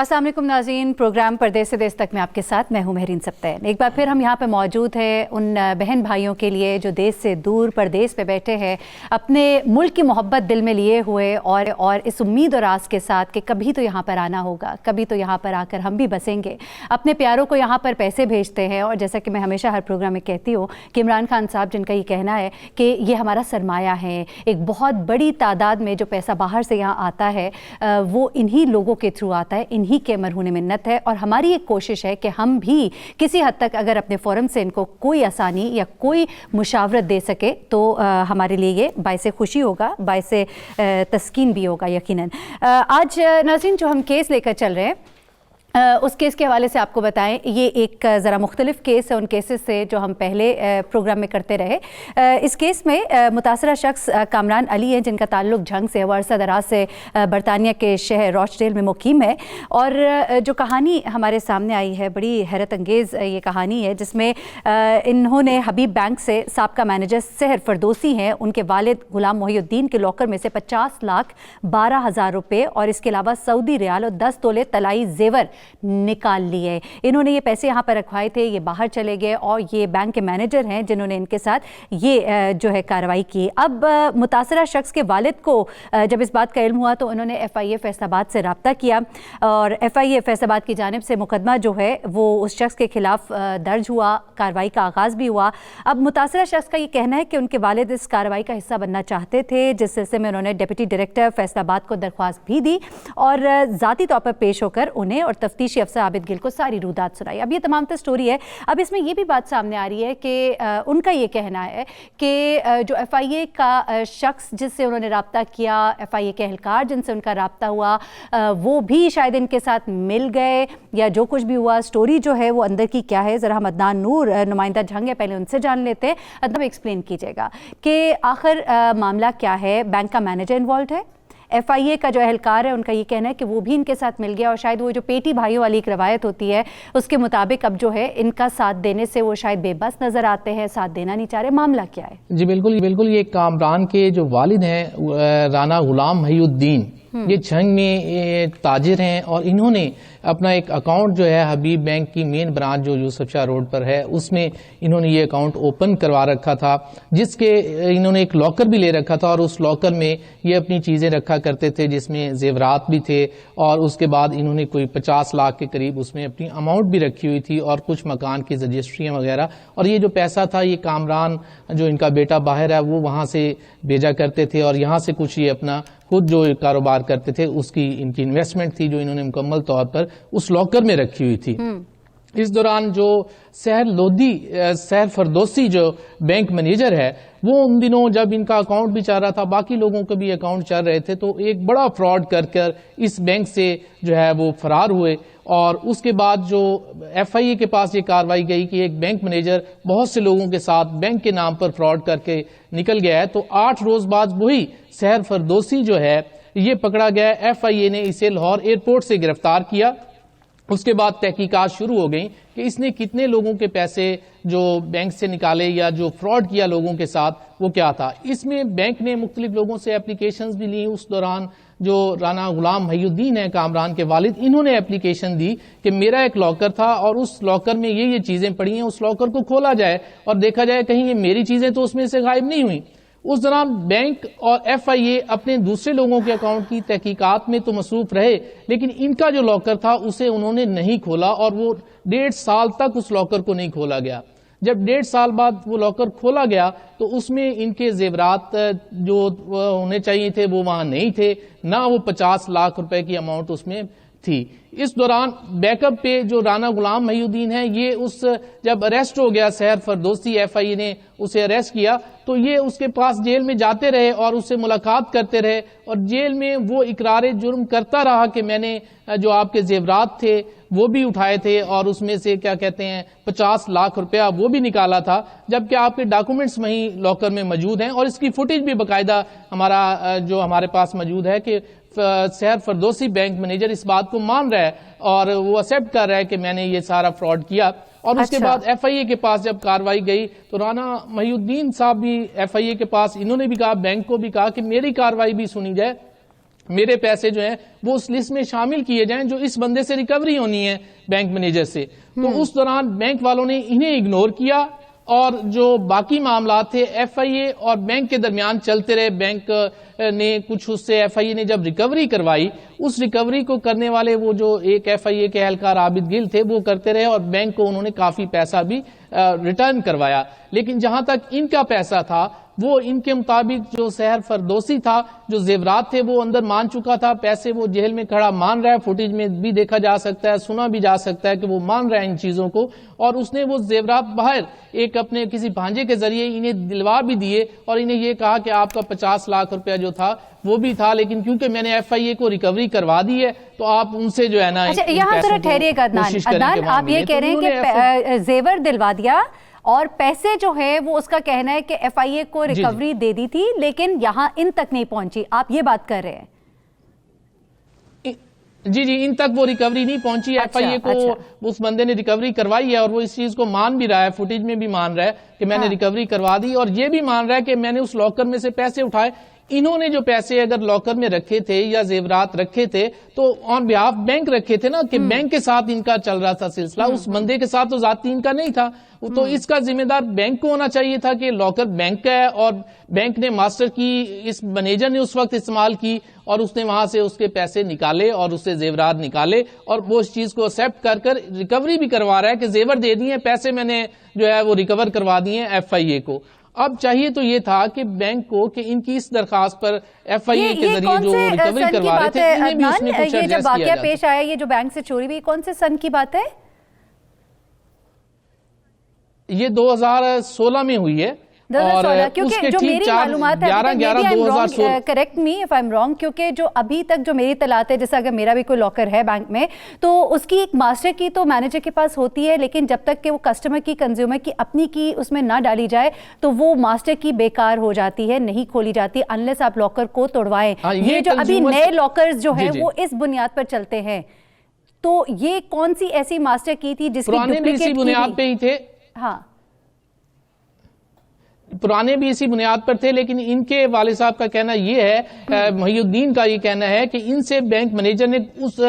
अस्सलाम वालेकुम नाज़रीन, प्रोग्राम परदेस से देश तक में आपके साथ मैं हूं महरीन सब्तैन। एक बार फिर हम यहाँ पे मौजूद हैं उन बहन भाइयों के लिए जो देश से दूर परदेस पे बैठे हैं, अपने मुल्क की मोहब्बत दिल में लिए हुए और इस उम्मीद और आस के साथ कि कभी तो यहाँ पर आना होगा, कभी तो यहाँ पर आकर हम भी बसेंगे। अपने प्यारों को यहाँ पर पैसे भेजते हैं और जैसा कि मैं हमेशा हर प्रोग्राम में कहती हूँ कि इमरान खान साहब जिनका ये कहना है कि ये हमारा सरमाया है, एक बहुत बड़ी तादाद में जो पैसा बाहर से यहाँ आता है वो इन्हीं लोगों के थ्रू आता है, इन्हीं के मरहून मिन्नत है। और हमारी एक कोशिश है कि हम भी किसी हद तक अगर अपने फोरम से इनको कोई आसानी या कोई मुशावरत दे सके तो हमारे लिए ये बायसे खुशी होगा, बायसे तस्कीन भी होगा यकीनन। आज नाज़रीन जो हम केस लेकर चल रहे हैं उस केस के हवाले से आपको बताएं, ये एक ज़रा मुख्तलिफ केस है उन केसेस से जो हम पहले प्रोग्राम में करते रहे। इस केस में मुतासरा शख्स कामरान अली है जिनका ताल्लुक झंग से और अरसा दराज से बरतानिया के शहर रॉचडेल में मुकीम है। और जो कहानी हमारे सामने आई है बड़ी हैरत अंगेज़ ये कहानी है जिसमें इन्होंने हबीब बैंक से साबका मैनेजर सहर फरदोसी हैं, उनके वालिद गुलाम मोहिउद्दीन के लॉकर में से 50,12,000 रुपये और इसके अलावा सऊदी रियाल और 10 तोले तलाई जेवर निकाल लिए। इन्होंने ये पैसे यहाँ पर रखवाए थे, ये बाहर चले गए और ये बैंक के मैनेजर हैं जिन्होंने इनके साथ ये जो है कार्रवाई की। अब मुतासरा शख्स के वालिद को जब इस बात का इल्म हुआ तो उन्होंने FIA फैसलाबाद से रब्ता किया और FIA फैसलाबाद की जानिब से मुकदमा जो है वो उस शख्स के खिलाफ दर्ज हुआ, कार्रवाई का आगाज़ भी हुआ। अब मुतासरा शख्स का ये कहना है कि उनके वालिद इस कार्रवाई का हिस्सा बनना चाहते थे, जिस सिलसिले में उन्होंने डिप्टी डायरेक्टर फैसलाबाद को दरख्वास्त भी दी और ज़ाती तौर पर पेश होकर उन्हें और तफ्तीशी अफसर आबिद गिल को सारी रूदात सुनाई। अब ये तमाम तो स्टोरी है। अब इसमें ये भी बात सामने आ रही है कि उनका ये कहना है कि जो FIA का शख्स जिससे उन्होंने रब्ता किया, FIA के एहलकार जिनसे उनका रब्ता हुआ, वो भी शायद इनके साथ मिल गए या जो कुछ भी हुआ, स्टोरी जो है वो अंदर की क्या है, ज़रा हम अदनान नूर नुमाइंदा झंग है, पहले उनसे जान लेते हैं। अदनान एक्सप्लेन कीजिएगा कि आखिर मामला क्या है। बैंक का मैनेजर इन्वॉल्व है, FIA का जो एहलकार है उनका ये कहना है कि वो भी इनके साथ मिल गया और शायद वो जो पेटी भाइयों वाली एक रवायत होती है उसके मुताबिक अब जो है इनका साथ देने से वो शायद बेबस नज़र आते हैं, साथ देना नहीं चाह रहे। मामला क्या है? जी बिल्कुल ये कामरान के जो वालिद हैं राना गुलाम मोहिउद्दीन, ये झंग में ताजिर हैं और इन्होंने अपना एक अकाउंट जो है हबीब बैंक की मेन ब्रांच जो यूसुफ शाह रोड पर है उसमें इन्होंने ये अकाउंट ओपन करवा रखा था, जिसके इन्होंने एक लॉकर भी ले रखा था और उस लॉकर में ये अपनी चीज़ें रखा करते थे जिसमें जेवरात भी थे और उसके बाद इन्होंने कोई 50 लाख के करीब उसमें अपनी अमाउंट भी रखी हुई थी और कुछ मकान की रजिस्ट्रियाँ वगैरह। और ये जो पैसा था ये कामरान जो इनका बेटा बाहर है वो वहाँ से भेजा करते थे और यहाँ से कुछ ये अपना खुद जो कारोबार करते थे उसकी इनकी इन्वेस्टमेंट थी जो इन्होंने मुकम्मल तौर पर उस लॉकर में रखी हुई थी। इस दौरान जो सहर फरदोसी जो बैंक मैनेजर है वो उन दिनों जब इनका अकाउंट भी चल रहा था, बाकी लोगों के भी अकाउंट चल रहे थे, तो एक बड़ा फ्रॉड कर इस बैंक से जो है वो फरार हुए। और उसके बाद जो FIA के पास ये कार्रवाई गई कि एक बैंक मैनेजर बहुत से लोगों के साथ बैंक के नाम पर फ्रॉड करके निकल गया है, तो 8 रोज बाद वही सहर फरदोसी जो है ये पकड़ा गया। FIA ने इसे लाहौर एयरपोर्ट से गिरफ्तार किया। उसके बाद तहकीकात शुरू हो गई कि इसने कितने लोगों के पैसे जो बैंक से निकाले या जो फ्रॉड किया लोगों के साथ वो क्या था। इसमें बैंक ने मुख्तलिफ लोगों से एप्लीकेशंस भी ली। उस दौरान जो राना गुलाम मोहिउद्दीन है कामरान के वालिद, इन्होंने एप्लीकेशन दी कि मेरा एक लॉकर था और उस लॉकर में ये चीज़ें पड़ी हैं, उस लॉकर को खोला जाए और देखा जाए कहीं ये मेरी चीज़ें तो उसमें से गायब नहीं हुई। उस दौरान बैंक और FIA अपने दूसरे लोगों के अकाउंट की तहकीकात में तो मसरूफ रहे, लेकिन इनका जो लॉकर था उसे उन्होंने नहीं खोला और वो 1.5 साल तक उस लॉकर को नहीं खोला गया। जब 1.5 साल बाद वो लॉकर खोला गया तो उसमें इनके जेवरात जो होने चाहिए थे वो वहां नहीं थे, ना वो 50 लाख रुपए की अमाउंट उसमें थी। इस दौरान बैकअप पे जो राना गुलाम मोहिउद्दीन है ये जब अरेस्ट हो गया सहर फरदोसी, FIA ने उसे अरेस्ट किया तो ये उसके पास जेल में जाते रहे और उससे मुलाकात करते रहे और जेल में वो इकरार जुर्म करता रहा कि मैंने जो आपके जेवरात थे वो भी उठाए थे और उसमें से क्या कहते हैं 50 लाख रुपया वो भी निकाला था, जबकि आपके डॉक्यूमेंट्स वहीं लॉकर में मौजूद हैं और इसकी फुटेज भी बाकायदा हमारे पास मौजूद है कि सहर फरदोसी बैंक मैनेजर इस बात को मान रहा है और वो एक्सेप्ट कर रहा है कि मैंने ये सारा फ्रॉड किया। और उसके बाद FIA के पास जब कार्रवाई गई तो राना मोहिउद्दीन साहब भी FIA के पास, इन्होंने भी कहा, बैंक को भी कहा कि मेरी कार्रवाई भी सुनी जाए मेरे पैसे जो हैं वो उस लिस्ट में शामिल किए जाएं जो इस बंदे से रिकवरी होनी है बैंक मैनेजर से। तो उस दौरान बैंक वालों ने इन्हें इग्नोर किया और जो बाकी मामला थे एफआईए और बैंक के दरमियान चलते रहे। बैंक ने कुछ उससे एफआईए ने जब रिकवरी करवाई, उस रिकवरी को करने वाले वो जो एक एफआईए के एहलकार आबिद गिल थे वो करते रहे और बैंक को उन्होंने काफी पैसा भी रिटर्न करवाया। लेकिन जहां तक इनका पैसा था वो इनके मुताबिक जो सहर फरदौसी था, जो जेवरात थे वो अंदर मान चुका था, पैसे वो जेल में खड़ा मान रहा है, फुटेज में भी देखा जा सकता है, सुना भी जा सकता है कि वो मान रहा है इन चीजों को। और उसने वो जेवरात बाहर एक अपने किसी भांजे के जरिए इन्हें दिलवा भी दिए और इन्हें ये कहा कि आपका 50 लाख रुपया जो था वो भी था, लेकिन क्योंकि मैंने एफआईए को रिकवरी करवा दी है तो आप उनसे जो है ना। अच्छा, यहाँ जरा ठहरिएगा अदनान, आप ये कह रहे हैं कि जेवर दिलवा दिया और पैसे जो है वो उसका कहना है कि एफआईए को रिकवरी दे दी थी, लेकिन यहां इन तक नहीं पहुंची, आप ये बात कर रहे हैं? जी जी, इन तक वो रिकवरी नहीं पहुंची। एफआईए को उस बंदे ने रिकवरी करवाई है और वो इस चीज को मान भी रहा है, फुटेज में भी मान रहा है कि मैंने रिकवरी करवा दी, और ये भी मान रहा है कि मैंने उस लॉकर में से पैसे उठाए। इन्होंने जो पैसे अगर लॉकर में रखे थे या जेवरात रखे थे तो ऑन बिहाफ बैंक रखे थे ना, कि बैंक के साथ इनका चल रहा था सिलसिला, उस बंदे के साथ तो जाती इनका नहीं था। तो इसका जिम्मेदार बैंक को होना चाहिए था कि लॉकर बैंक का है और बैंक ने मास्टर की इस मैनेजर ने उस वक्त इस्तेमाल की और उसने वहां से उसके पैसे निकाले और उससे जेवरात निकाले और वो इस चीज को एक्सेप्ट कर रिकवरी भी करवा रहा है कि जेवर दे दिए, पैसे मैंने जो है वो रिकवर करवा दिए एफआईए को। अब चाहिए तो ये था कि बैंक को कि इनकी इस दरखास्त पर एफआईए के जरिए जो रिकवरी करवा रहे थे इन्हें भी उसमें कुछ ये जब वाकया पेश आया, ये जो बैंक से चोरी हुई, कौन से सन की बात है? ये 2016 में हुई है। और क्योंकि जो मेरी मालूमात है, 11/11/2016, correct me if I am wrong, क्योंकि जो अभी तक जो मेरी तलात है, जैसे अगर मेरा भी कोई लॉकर है बैंक में तो उसकी एक मास्टर की तो मैनेजर के पास होती है, लेकिन जब तक कि वो कस्टमर की, कंज्यूमर की अपनी की उसमें ना डाली जाए तो वो मास्टर की बेकार हो जाती है, नहीं खोली जाती अनलेस आप लॉकर को तोड़वाएं। ये जो अभी नए लॉकर्स जो है वो इस बुनियाद पर चलते हैं, तो ये कौन सी ऐसी मास्टर की थी जिसकी डुप्लीकेट बुनियाद पे ही थे? हाँ, पुराने भी इसी बुनियाद पर थे, लेकिन इनके वाले साहब का कहना यह है, महिउद्दीन का ये कहना है कि इनसे बैंक मैनेजर ने उस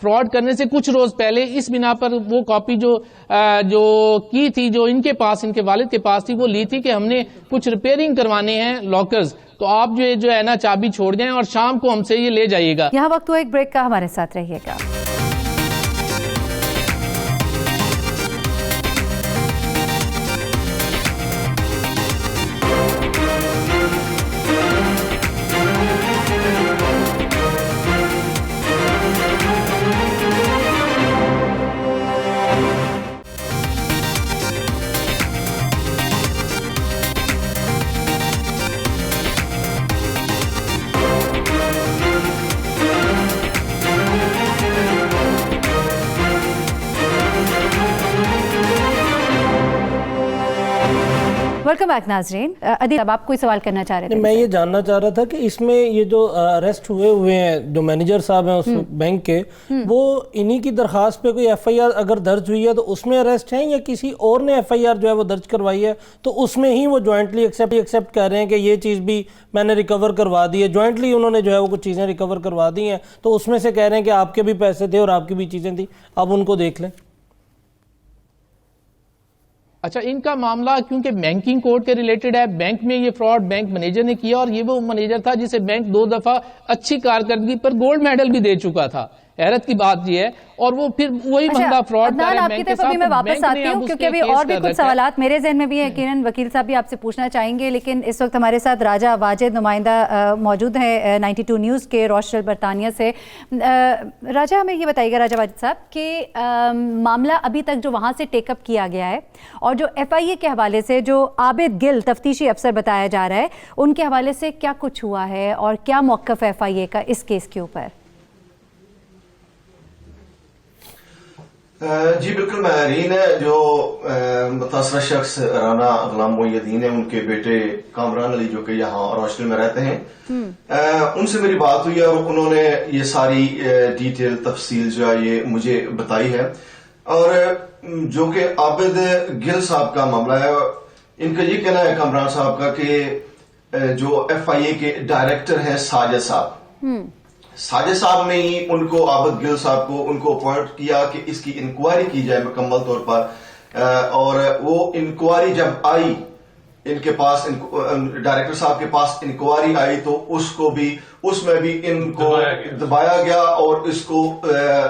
फ्रॉड करने से कुछ रोज पहले इस बिना पर वो कॉपी जो की थी, जो इनके पास, इनके वालिद के पास थी, वो ली थी कि हमने कुछ रिपेयरिंग करवाने हैं लॉकर्स, तो आप जो है ना चाबी छोड़ जाएं और शाम को हमसे ये ले जाइएगा। यहाँ वक्त हुआ एक ब्रेक का, हमारे साथ रहिएगा। वेलकम बैक नाजरीन। अदील, अब आप कोई सवाल करना चाह रहे थे? मैं ये जानना चाह रहा था कि इसमें ये जो अरेस्ट हुए हैं जो मैनेजर साहब हैं उस बैंक के, वो इन्हीं की दरखास्त पे कोई एफआईआर अगर दर्ज हुई है तो उसमें अरेस्ट हैं या किसी और ने एफआईआर जो है वो दर्ज करवाई है तो उसमें ही वो जॉइंटली एक्सेप्ट कर रहे हैं कि ये चीज़ भी मैंने रिकवर करवा दी है, जॉइंटली उन्होंने जो है वो कुछ चीज़ें रिकवर करवा दी हैं, तो उसमें से कह रहे हैं कि आपके भी पैसे थे और आपकी भी चीज़ें थी, अब उनको देख लें। अच्छा, इनका मामला क्योंकि बैंकिंग कोड के रिलेटेड है, बैंक में ये फ्रॉड बैंक मैनेजर ने किया और ये वो मैनेजर था जिसे बैंक 2 दफा अच्छी कारकर्दगी पर गोल्ड मेडल भी दे चुका था। हैरत की बात ये है, और वो फिर वही बंदा फ्रॉड कर रहा है बैंक के साथ। मैं वापस आती हूँ क्योंकि अभी और भी कुछ सवालात मेरे जहन में भी है, यकीनन वकील साहब भी आपसे पूछना चाहेंगे, लेकिन इस वक्त हमारे साथ राजा वाजिद नुमाइंदा मौजूद हैं 92 न्यूज़ के रोशल बरतानिया से। राजा, हमें ये बताइएगा राजा वाजिद साहब कि मामला अभी तक जो वहाँ से टेकअप किया गया है और जो एफआईए के हवाले से जो आबिद गिल तफ्तीशी अफसर बताया जा रहा है, उनके हवाले से क्या कुछ हुआ है और क्या मौक़िफ़ है एफआईए का इस केस के ऊपर? जी बिल्कुल, महरीन है जो मुतासरा शख्स राना गुलाम मोहिउद्दीन है, उनके बेटे कामरान अली जो कि यहाँ रोशल में रहते हैं, उनसे मेरी बात हुई और उन्होंने ये सारी डिटेल तफसील जो है ये मुझे बताई है। और जो कि आबिद गिल साहब का मामला है, इनका ये कहना है कामरान साहब का कि जो एफआईए के डायरेक्टर हैं साजिद साहब, साजिद साहब ने ही उनको, आबद गिल साहब को उनको अपॉइंट किया कि इसकी इंक्वायरी की जाए मुकम्मल तौर पर। और वो इंक्वायरी जब आई इनके पास, डायरेक्टर साहब के पास इंक्वायरी आई तो उसमें भी इनको दबाया गया और इसको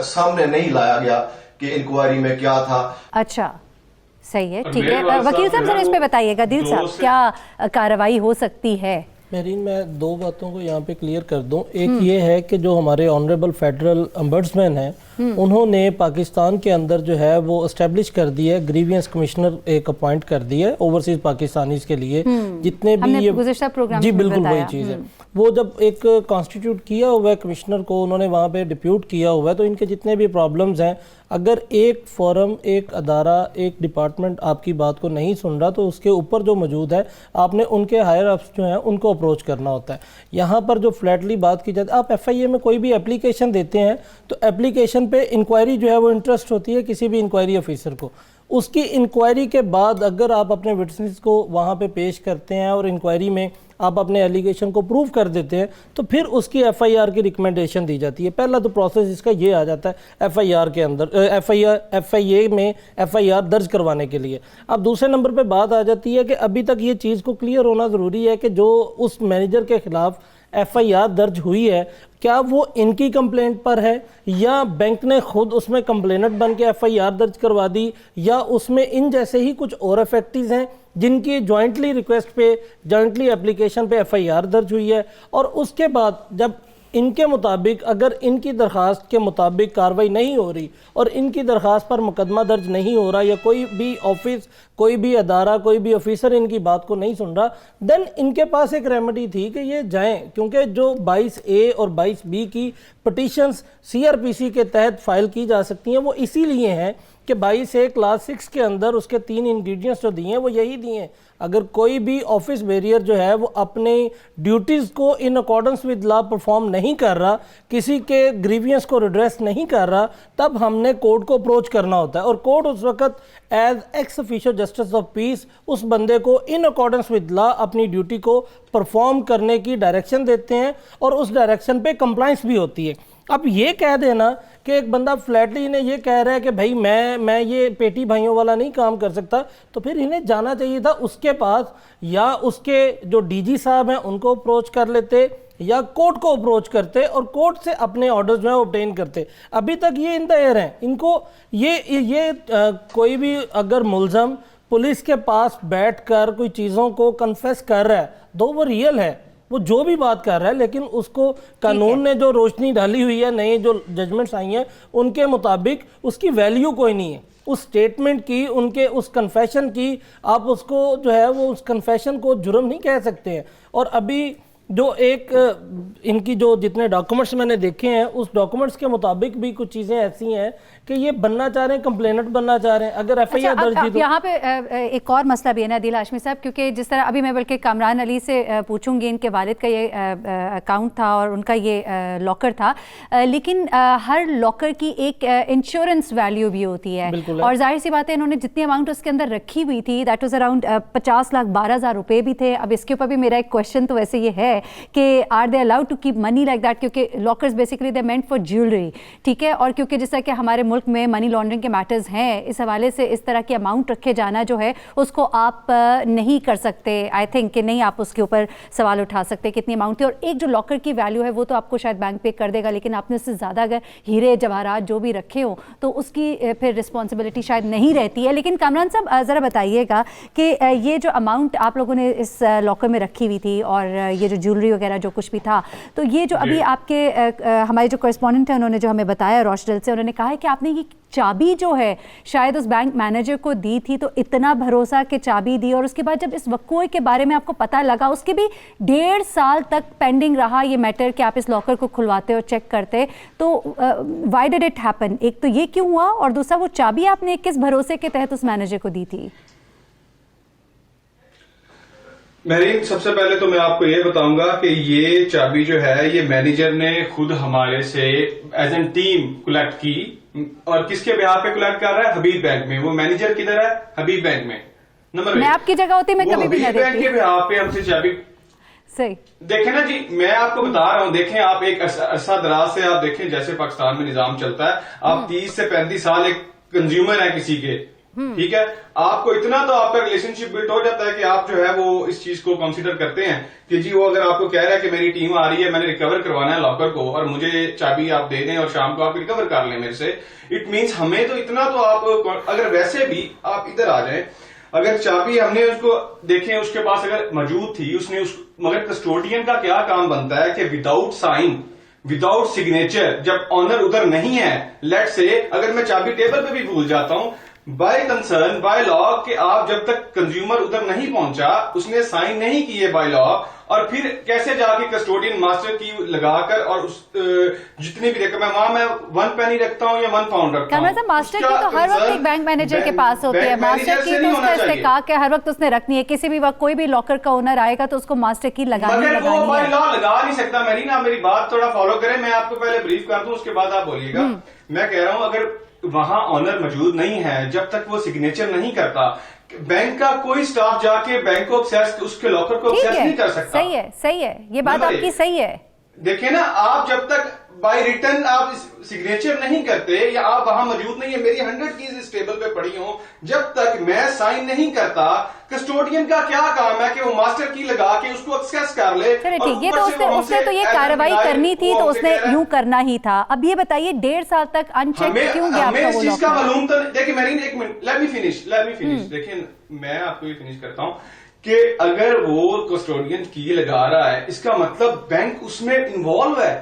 सामने नहीं लाया गया कि इंक्वायरी में क्या था। अच्छा, सही है, ठीक है। वकील साहब जरा इस पे बताइएगा, दिल साहब, क्या कार्रवाई हो सकती है? मेरीन, मैं दो बातों को यहाँ पे क्लियर कर दूं। एक ये है कि जो हमारे ऑनरेबल फेडरल अम्बड्समैन हैं, उन्होंने पाकिस्तान के अंदर जो है वो एस्टेब्लिश कर दी है, ग्रीवियंस कमिश्नर एक अपॉइंट कर दिया है ओवरसीज पाकिस्तानीज के लिए, जितने भी ये गुज़िश्ता प्रोग्राम जी बिल्कुल वही चीज़ है। वो जब एक कॉन्स्टिट्यूट किया हुआ है कमिश्नर को, उन्होंने वहाँ पे डिप्यूट किया हुआ है, तो इनके जितने भी प्रॉब्लम्स हैं, अगर एक फोरम, एक अदारा, एक डिपार्टमेंट आपकी बात को नहीं सुन रहा तो उसके ऊपर जो मौजूद है, आपने उनके हायर अप्स जो हैं उनको अप्रोच करना होता है। यहाँ पर जो फ्लैटली बात की जाती है, आप FIA में कोई भी एप्लीकेशन देते हैं तो एप्लीकेशन पे इंक्वायरी जो है वो इंटरेस्ट होती है किसी भी इंक्वायरी ऑफिसर को। उसकी इंक्वायरी के बाद अगर आप अपने विटनेस को वहाँ पे पेश करते हैं और इंक्वायरी में आप अपने एलिगेशन को प्रूव कर देते हैं तो फिर उसकी FIR की रिकमेंडेशन दी जाती है। पहला तो प्रोसेस इसका ये आ जाता है FIR के अंदर, FIA में FIR दर्ज करवाने के लिए। अब दूसरे नंबर पे बात आ जाती है कि अभी तक ये चीज़ को क्लियर होना ज़रूरी है कि जो उस मैनेजर के खिलाफ FIR दर्ज हुई है, क्या वो इनकी कंप्लेंट पर है या बैंक ने खुद उसमें कंप्लेनेंट बन के FIR दर्ज करवा दी, या उसमें इन जैसे ही कुछ और इफेक्टिव हैं जिनकी जॉइंटली रिक्वेस्ट पे, जॉइंटली एप्लीकेशन पे FIR दर्ज हुई है, और उसके बाद जब इनके मुताबिक, अगर इनकी दरख्वास्त के मुताबिक कार्रवाई नहीं हो रही और इनकी दरख्वास्त पर मुकदमा दर्ज नहीं हो रहा, या कोई भी ऑफिस, कोई भी अदारा, कोई भी ऑफिसर इनकी बात को नहीं सुन रहा, देन इनके पास एक रेमेडी थी कि ये जाएं, क्योंकि जो 22A और 22B की पटिशन्स CRPC के तहत फाइल की जा सकती हैं वो इसीलिए हैं कि 22A क्लास 6 के अंदर उसके 3 इंग्रेडिएंट्स जो दिए हैं वो यही दिए हैं। अगर कोई भी ऑफिस बैरियर जो है वो अपने ड्यूटीज़ को in accordance with law perform नहीं कर रहा, किसी के ग्रीवियंस को रिड्रेस नहीं कर रहा, तब हमने कोर्ट को अप्रोच करना होता है, और कोर्ट उस वक्त as ex official justice of peace उस बंदे को इन अकॉर्डेंस विद लॉ अपनी ड्यूटी को परफॉर्म करने की डायरेक्शन देते हैं, और उस डायरेक्शन पे कंप्लाइंस भी होती है। अब ये कह देना कि एक बंदा फ्लैटली इन्हें ये कह रहा है कि भाई मैं ये पेटी भाइयों वाला नहीं काम कर सकता, तो फिर इन्हें जाना चाहिए था उसके पास, या उसके जो DG साहब हैं उनको अप्रोच कर लेते, या कोर्ट को अप्रोच करते और कोर्ट से अपने ऑर्डर्स जो है ऑब्टेन करते। अभी तक ये इन द एयर हैं। इनको ये कोई भी अगर मुलजम पुलिस के पास बैठकर कोई चीज़ों को कन्फेस कर रहा है, दो वो रियल है, वो जो भी बात कर रहा है, लेकिन उसको कानून ने जो रोशनी डाली हुई है, नई जो जजमेंट्स आई हैं, उनके मुताबिक उसकी वैल्यू कोई नहीं है। उस स्टेटमेंट की, उनके उस कन्फेशन की, आप उसको जो है वो उस कन्फेशन को जुर्म नहीं कह सकते हैं। और अभी जो एक इनकी जो जितने डॉक्यूमेंट्स मैंने देखे हैं, उस डॉक्यूमेंट्स के मुताबिक भी कुछ चीज़ें ऐसी हैं कि ये बनना चाह रहे हैं, कंप्लेनेंट बनना चाह रहे हैं। अगर FIR दर्ज की तो यहाँ पे एक और मसला भी है ना दिल हाशमी साहब, क्योंकि जिस तरह अभी मैं बल्कि कामरान अली से पूछूंगी, इनके वालिद का ये अकाउंट था और उनका ये लॉकर था, लेकिन हर लॉकर की एक इंश्योरेंस वैल्यू भी होती है, और जाहिर सी बात है इन्होंने जितनी अमाउंट उसके अंदर रखी हुई थी, दैट वाज अराउंड 50,12,000 रुपये भी थे। अब इसके ऊपर भी मेरा एक क्वेश्चन तो वैसे ये है कि are they allowed to keep money like that, क्योंकि lockers basically they meant for jewellery, ठीक है, और क्योंकि जैसा कि हमारे मुल्क में मनी लॉन्ड्रिंग के मैटर्स हैं, इस हवाले से इस तरह की अमाउंट रखे जाना जो है उसको आप नहीं कर सकते, आई थिंक कि नहीं आप उसके ऊपर सवाल उठा सकते कितनी अमाउंट थी। और एक जो लॉकर की वैल्यू है वो तो आपको शायद बैंक पे कर देगा, लेकिन आपने उससे ज़्यादा अगर हीरे जवाहरात जो भी रखे हो तो उसकी फिर रिस्पॉन्सिबिलिटी शायद नहीं रहती है। लेकिन कामरान साहब ज़रा बताइएगा कि ये जो अमाउंट आप लोगों ने इस लॉकर में रखी हुई थी और ये जो ज्वेलरी वगैरह जो कुछ भी था, तो ये जो अभी आपके हमारे जो कॉरेस्पॉन्डेंट हैं उन्होंने जो हमें बताया रॉचडेल से, उन्होंने कहा है कि आपने ये चाबी जो है शायद उस बैंक मैनेजर को दी थी, तो इतना भरोसा कि चाबी दी, और उसके बाद जब इस वक़्वे के बारे में आपको पता लगा, उसके भी 1.5 साल तक पेंडिंग रहा ये मैटर कि आप इस लॉकर को खुलवाते और चेक करते, तो व्हाई डिड इट हैपन? एक तो ये क्यों हुआ, और दूसरा वो चाबी आपने किस भरोसे के तहत उस मैनेजर को दी थी? मेरीन, सबसे पहले तो मैं आपको ये बताऊंगा कि ये चाबी जो है ये मैनेजर ने खुद हमारे से एज एन टीम कलेक्ट की, और किसके बिहार पे कलेक्ट कर रहा है? हबीब बैंक में। वो मैनेजर किधर है? हबीब बैंक में। नंबर मैं आपकी जगह होती मैं कभी भी ना देती। बैंक के बिहार पे हमसे चाबी सही। देखें ना जी, मैं आपको बता रहा हूं, देखें आप एक अरसा दराज से आप देखें जैसे पाकिस्तान में निजाम चलता है, आप 30 से 35 साल एक कंज्यूमर है किसी के, ठीक है, आपको इतना तो आपका रिलेशनशिप बिल्ड हो जाता है कि आप जो है वो इस चीज को कंसीडर करते हैं कि जी वो अगर आपको कह रहा है कि मेरी टीम आ रही है, मैंने रिकवर करवाना है लॉकर को और मुझे चाबी आप दे दें और शाम को आप रिकवर कर लें मेरे से, इट मीन्स हमें तो इतना तो आप, अगर वैसे भी आप इधर आ जाए, अगर चाबी हमने उसको देखें उसके पास अगर मौजूद थी उसने मगर कस्टोडियन का क्या काम बनता है कि विदाउट साइन, विदाउट सिग्नेचर, जब ऑनर उधर नहीं है, लेट से अगर मैं चाबी टेबल पे भी भूल जाता हूं, बाय कंसर्न बाय लॉ कि आप जब तक कंज्यूमर उधर नहीं पहुंचा, उसने साइन नहीं किए बाय लॉ, और फिर कैसे जाके कस्टोडियन मास्टर की लगाकर और उस जितनी भी रकम है वहां मैं 1 पेनी रखता हूं या 1 पाउंड रखता हूं, कैमरा मास्टर की तो हर वक्त एक बैंक मैनेजर के पास होती है, मास्टर की तो उसका इस्तेकाक है, हर वक्त उसने रखनी है, किसी भी वक्त कोई भी लॉकर का ओनर आएगा तो उसको मास्टर की लगानी मगर वो बाय है। लॉ लगा नहीं सकता। मेरी मेरी बात थोड़ा फॉलो करें, मैं आपको पहले ब्रीफ कर दूं उसके बाद आप बोलिएगा। मैं कह रहा हूं अगर वहां ऑनर मौजूद नहीं है, जब तक वो सिग्नेचर नहीं करता, बैंक का कोई स्टाफ जाके बैंक को एक्सेस, उसके लॉकर को एक्सेस नहीं कर सकता। सही है, सही है, ये बात आपकी सही है। देखिए ना, आप जब तक बाय रिटर्न आप सिग्नेचर नहीं करते या आप वहां मौजूद नहीं है, मेरी 100 कीज इस टेबल पे पड़ी हो, जब तक मैं साइन नहीं करता, कस्टोडियन का क्या काम है कि वो मास्टर की लगा के उसको एक्सेस कर ले। चलिए ठीक, ये तो उसने तो ये कार्रवाई करनी थी तो उसने यूं करना ही था। अब ये बताइए 1.5 साल तक अनचेक क्यों गया आपका वो चीज का लॉकर? मालूम तो देखिए मेरी, एक मिनट, लेट मी फिनिश। देखिए मैं आपको ये फिनिश करता हूं कि अगर वो कस्टोडियन की लगा रहा है, इसका मतलब बैंक उसमें इन्वॉल्व है।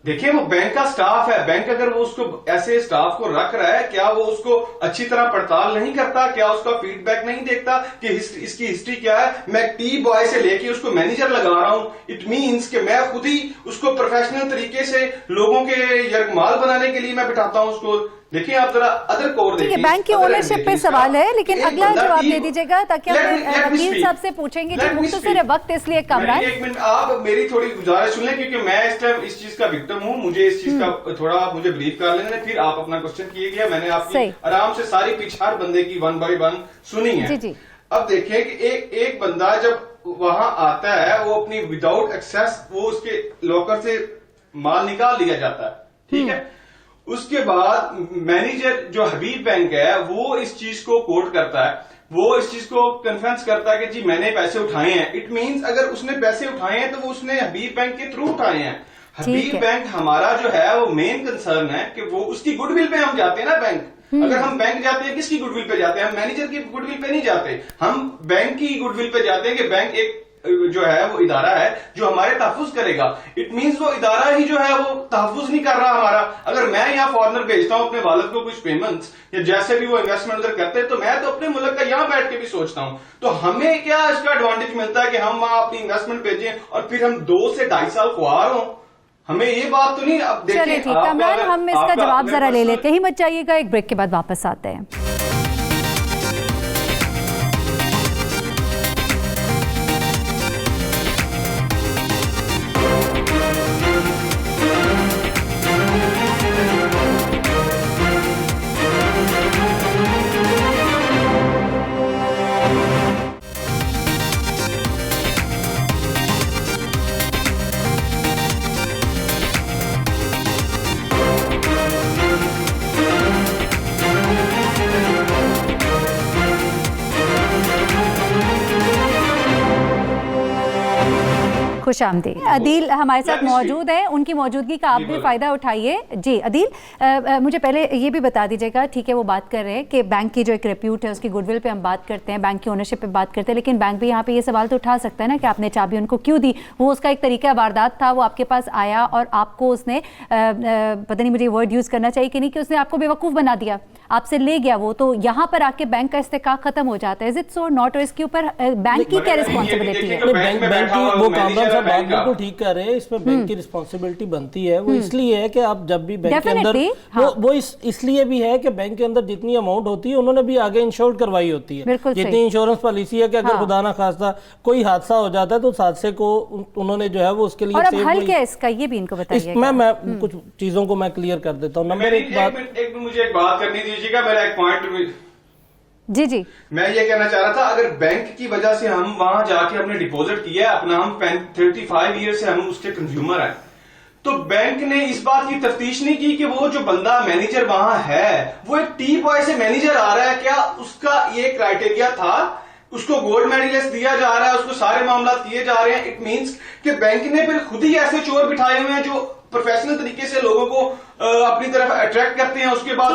देखिए वो बैंक का स्टाफ है, बैंक अगर वो उसको ऐसे स्टाफ को रख रहा है, क्या वो उसको अच्छी तरह पड़ताल नहीं करता, क्या उसका फीडबैक नहीं देखता कि इसकी हिस्ट्री क्या है? मैं टी बॉय से लेके उसको मैनेजर लगा रहा हूं, इट मींस कि मैं खुद ही उसको प्रोफेशनल तरीके से लोगों के यरगमाल बनाने के लिए मैं बिठाता हूं उसको। देखिए आप जरा अदर कोर देखिए, बैंक की ओनरशिप पे सवाल है, लेकिन अगला जवाब दे दीजिएगा ताकि हम वकील साहब से पूछेंगे जो मुख्तसर वक्त इसलिए कम रहा है। एक मिनट आप मेरी थोड़ी गुजारिश सुन लें, क्योंकि मैं इस टाइम इस चीज का विक्टिम हूं, मुझे इस चीज का थोड़ा मुझे ब्रीफ कर लेने, फिर आप अपना क्वेश्चन किए गया, मैंने आपकी आराम से सारी पीछे हर बंदे की 1 by 1 सुनी है। जी जी। अब देखिए कि एक बंदा जब वहां आता है, वो अपनी विदाउट एक्सेस वो उसके लॉकर से माल निकाल लिया जाता है, ठीक है। उसके बाद मैनेजर जो हबीब बैंक है वो इस चीज को कोट करता है, वो इस चीज को कन्फेंस करता है कि जी मैंने पैसे उठाए हैं। इट मींस अगर उसने पैसे उठाए हैं तो वो उसने हबीब बैंक के थ्रू उठाए हैं। हबीब बैंक हमारा जो है वो मेन कंसर्न है कि वो उसकी गुडविल पे हम जाते हैं ना बैंक। अगर हम बैंक जाते हैं किसकी गुडविल पे जाते हैं? हम मैनेजर की गुडविल पे नहीं जाते, हम बैंक की गुडविल पे जाते हैं कि बैंक एक जो है वो इदारा है जो हमारे तहफुज करेगा। इट मींस वो इदारा ही जो है वो तहफुज नहीं कर रहा हमारा। अगर मैं यहाँ फॉरनर भेजता हूँ अपने वालिद को कुछ पेमेंट्स या जैसे भी वो इन्वेस्टमेंट उधर करते हैं, तो मैं तो अपने मुल्क का यहाँ बैठ के भी सोचता हूँ, तो हमें क्या इसका एडवांटेज मिलता है कि हम वहां अपनी इन्वेस्टमेंट भेजें और फिर हम 2 से 2.5 साल खुआर हों? हमें ये बात तो नहीं। अब देखिए, चलिए ठीक, कमरान हम इसका जवाब जरा ले लेते, कहीं मत जाइएगा, एक ब्रेक के बाद वापस आते हैं। खुश आमदीद। अदील हमारे साथ मौजूद हैं, उनकी मौजूदगी का आप भी फ़ायदा उठाइए। जी अदील, मुझे पहले ये भी बता दीजिएगा, ठीक है वो बात कर रहे हैं कि बैंक की जो एक रेप्यूट है उसकी गुडविल पे हम बात करते हैं, बैंक की ओनरशिप पे बात करते हैं, लेकिन बैंक भी यहाँ पे ये सवाल तो उठा सकता है ना कि आपने चाबी उनको क्यों दी? वो उसका एक तरीका वारदात था, वो आपके पास आया और आपको उसने पता नहीं मुझे वर्ड यूज़ करना चाहिए कि नहीं, कि उसने आपको बेवकूफ़ बना दिया, आपसे ले गया वो, तो यहाँ पर आके बैंक का इस्तेकाक खत्म हो जाता है। Is it so not? और इसके ऊपर बैंक की क्या रिस्पॉन्सिबिलिटी है? बैंक की वो कामरान साहब बात बिल्कुल ठीक कर रहे हैं, इसमें बैंक की रिस्पॉन्सिबिलिटी बनती है। वो इसलिए है कि आप जब भी बैंक के अंदर वो इसलिए भी है कि बैंक के अंदर जितनी अमाउंट होती है उन्होंने भी आगे इंश्योर करवाई होती है, जितनी इंश्योरेंस पॉलिसी है कि अगर खुदा ना खास्ता कोई हादसा हो जाता है तो उस हादसे को उन्होंने जो है वो उसके लिए सेव हल क्या है इसका, ये भी इनको बताइए। मैं कुछ चीजों को मैं क्लियर कर देता हूँ। नंबर एक बात, मुझे एक बात करनी दीजिएगा, मेरा एक पॉइंट जी जी, मैं ये कहना चाह रहा था, अगर बैंक की वजह से हम वहां जाके हमने डिपॉजिट किया है अपना, हम 35 ईयर से हम उसके कंज्यूमर हैं, तो बैंक ने इस बात की तफ्तीश नहीं की कि वो जो बंदा मैनेजर वहां है वो एक टी बॉय से मैनेजर आ रहा है, क्या उसका ये क्राइटेरिया था, उसको गोल्ड मेडलिस्ट दिया जा रहा है, उसको सारे मामला किए जा रहे हैं। इट मींस कि बैंक ने फिर खुद ही ऐसे चोर बिठाए हुए हैं जो प्रोफेशनल तरीके से लोगों को अपनी तरफ अट्रैक्ट करते हैं। उसके बाद